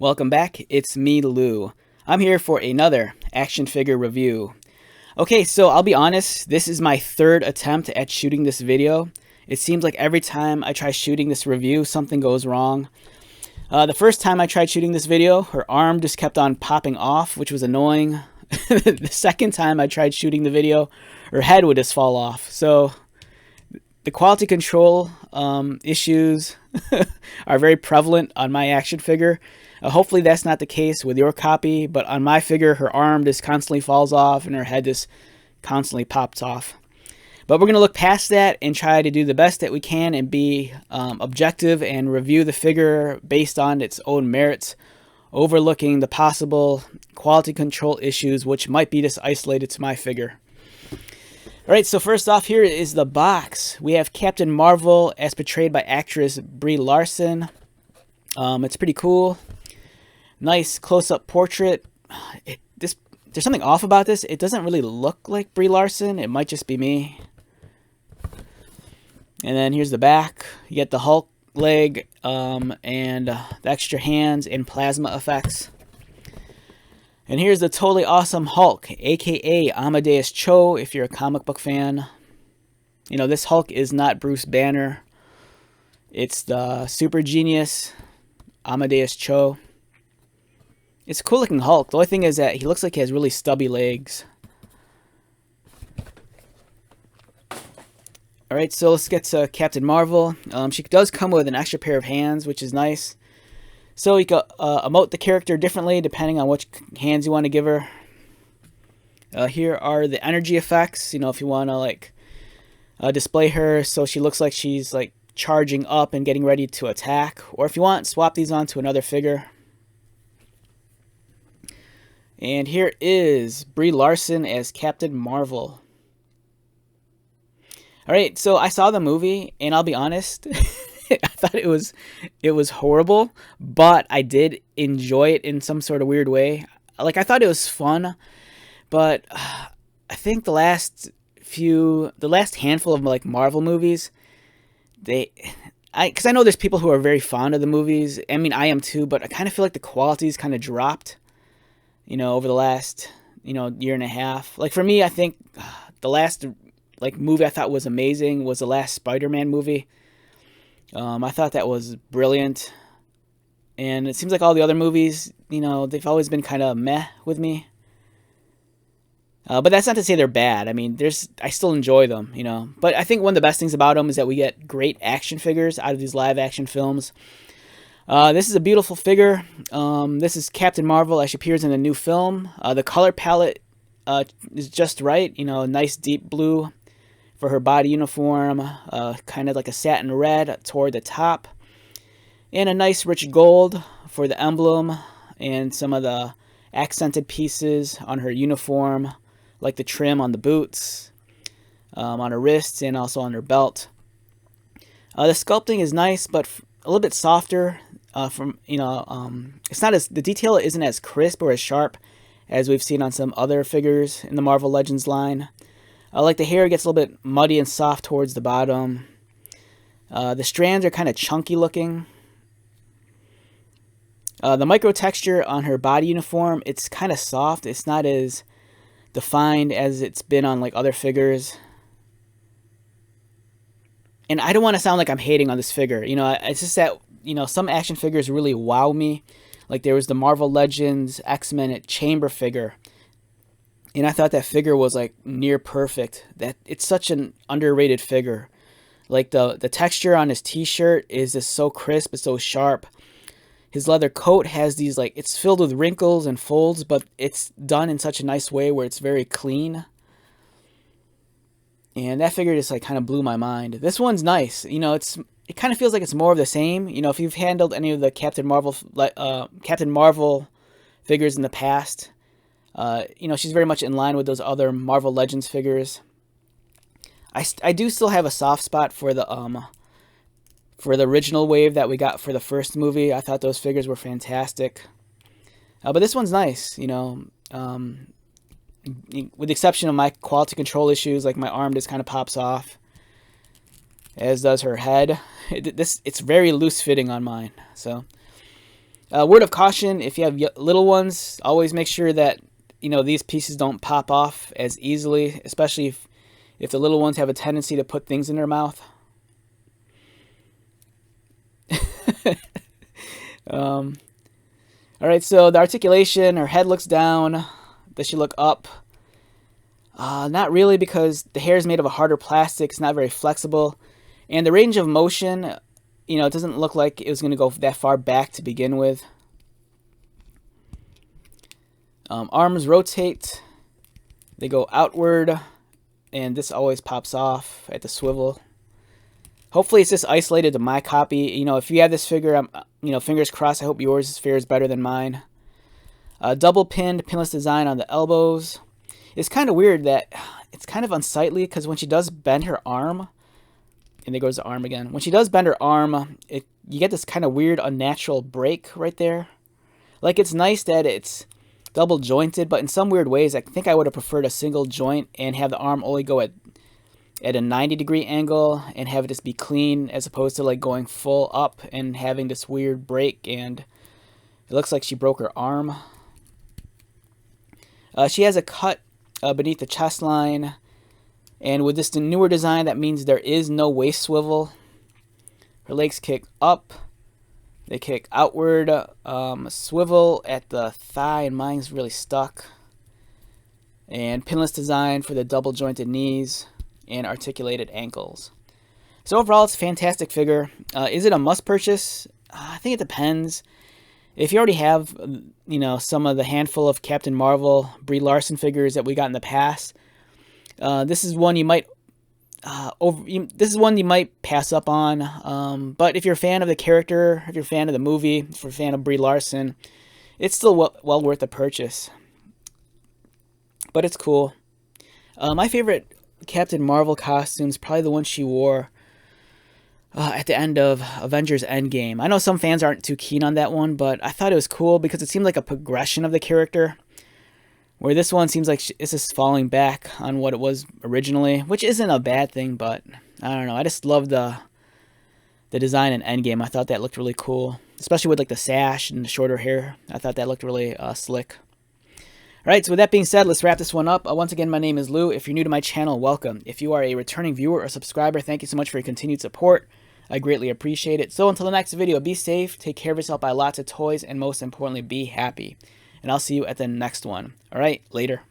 Welcome back, it's me, Lou. I'm here for another action figure review. Okay, so I'll be honest, this is my third attempt at shooting this video. It seems like every time I try shooting this review, something goes wrong. The first time I tried shooting this video, her arm just kept on popping off, which was annoying. The second time I tried shooting the video, her head would just fall off. So the quality control issues are very prevalent on my action figure. Hopefully that's not the case with your copy, but on my figure, her arm just constantly falls off and her head just constantly pops off. But we're going to look past that and try to do the best that we can and be objective and review the figure based on its own merits, overlooking the possible quality control issues which might be just isolated to my figure. Alright, so first off, here is the box. We have Captain Marvel as portrayed by actress Brie Larson. It's pretty cool. Nice close-up portrait. There's something off about this. It doesn't really look like Brie Larson. It might just be me. And then here's the back. You get the Hulk leg and the extra hands and plasma effects. And here's the totally awesome Hulk, aka Amadeus Cho, if you're a comic book fan. You know, this Hulk is not Bruce Banner. It's the super genius Amadeus Cho. It's a cool looking Hulk. The only thing is that he looks like he has really stubby legs. Alright, so let's get to Captain Marvel. She does come with an extra pair of hands, which is nice. So you can emote the character differently depending on which hands you want to give her. Here are the energy effects. You know, if you want to display her so she looks like she's like charging up and getting ready to attack. Or if you want, swap these onto another figure. And here is Brie Larson as Captain Marvel. Alright, so I saw the movie, and I'll be honest, I thought it was horrible, but I did enjoy it in some sort of weird way. Like, I thought it was fun, but I think the last handful of like Marvel movies, because I know there's people who are very fond of the movies. I mean, I am too, but I kind of feel like the quality's kind of dropped, you know, over the last, year and a half. Like, for me, I think the last movie I thought was amazing was the last Spider-Man movie. I thought that was brilliant. And it seems like all the other movies, they've always been kind of meh with me. But that's not to say they're bad. I mean, I still enjoy them, But I think one of the best things about them is that we get great action figures out of these live action films. This is a beautiful figure. This is Captain Marvel as she appears in the new film. The color palette is just right. Nice deep blue for her body uniform. Kind of like a satin red toward the top. And a nice rich gold for the emblem and some of the accented pieces on her uniform, like the trim on the boots, on her wrists, and also on her belt. The sculpting is nice, but a little bit softer. It's not as, the detail isn't as crisp or as sharp as we've seen on some other figures in the Marvel Legends line. Like the hair gets a little bit muddy and soft towards the bottom. The strands are kind of chunky looking. The micro texture on her body uniform, it's kind of soft. It's not as defined as it's been on like other figures. And I don't want to sound like I'm hating on this figure. It's just that some action figures really wow me. Like there was the Marvel Legends X-Men Chamber figure. And I thought that figure was like near perfect. That it's such an underrated figure. Like the texture on his t-shirt is just so crisp, it's so sharp. His leather coat has these it's filled with wrinkles and folds, but it's done in such a nice way where it's very clean. And that figure just kind of blew my mind. This one's nice. It kind of feels like it's more of the same. If you've handled any of the Captain Marvel figures in the past, she's very much in line with those other Marvel Legends figures. I do still have a soft spot for the original wave that we got for the first movie. I thought those figures were fantastic. But this one's nice, with the exception of my quality control issues, like my arm just kind of pops off, as does her head. It's very loose fitting on mine. So Word of caution, if you have little ones, always make sure that, these pieces don't pop off as easily, especially if the little ones have a tendency to put things in their mouth. Alright, so the articulation, her head looks down. Does she look up? Not really, because the hair is made of a harder plastic. It's not very flexible. And the range of motion, it doesn't look like it was going to go that far back to begin with. Arms rotate. They go outward. And this always pops off at the swivel. Hopefully it's just isolated to my copy. If you have this figure, fingers crossed, I hope yours fares better than mine. Double pinned, pinless design on the elbows. It's kind of weird that it's kind of unsightly, because when she does bend her arm, and there goes the arm again. When she does bend her arm, you get this kind of weird, unnatural break right there. Like, it's nice that it's double jointed, but in some weird ways, I think I would have preferred a single joint and have the arm only go at a 90-degree angle and have it just be clean, as opposed to like going full up and having this weird break, and it looks like she broke her arm. She has a cut beneath the chest line, and with this newer design, that means there is no waist swivel. Her legs kick up, they kick outward, swivel at the thigh, and mine's really stuck, and pinless design for the double jointed knees and articulated ankles. So overall, it's a fantastic figure. Is it a must purchase? I think it depends. If you already have, some of the handful of Captain Marvel, Brie Larson figures that we got in the past, this is one you might pass up on. But if you're a fan of the character, if you're a fan of the movie, if you're a fan of Brie Larson, it's still well worth the purchase. But it's cool. My favorite Captain Marvel costume is probably the one she wore at the end of Avengers Endgame. I know some fans aren't too keen on that one, but I thought it was cool because it seemed like a progression of the character, where this one seems like it's just falling back on what it was originally, which isn't a bad thing, but I don't know. I just love the design in Endgame. I thought that looked really cool, especially with like the sash and the shorter hair. I thought that looked really slick. Alright, so with that being said, let's wrap this one up. Once again, my name is Lou. If you're new to my channel, welcome. If you are a returning viewer or subscriber, thank you so much for your continued support. I greatly appreciate it. So until the next video, be safe, take care of yourself, buy lots of toys, and most importantly, be happy. And I'll see you at the next one. Alright, later.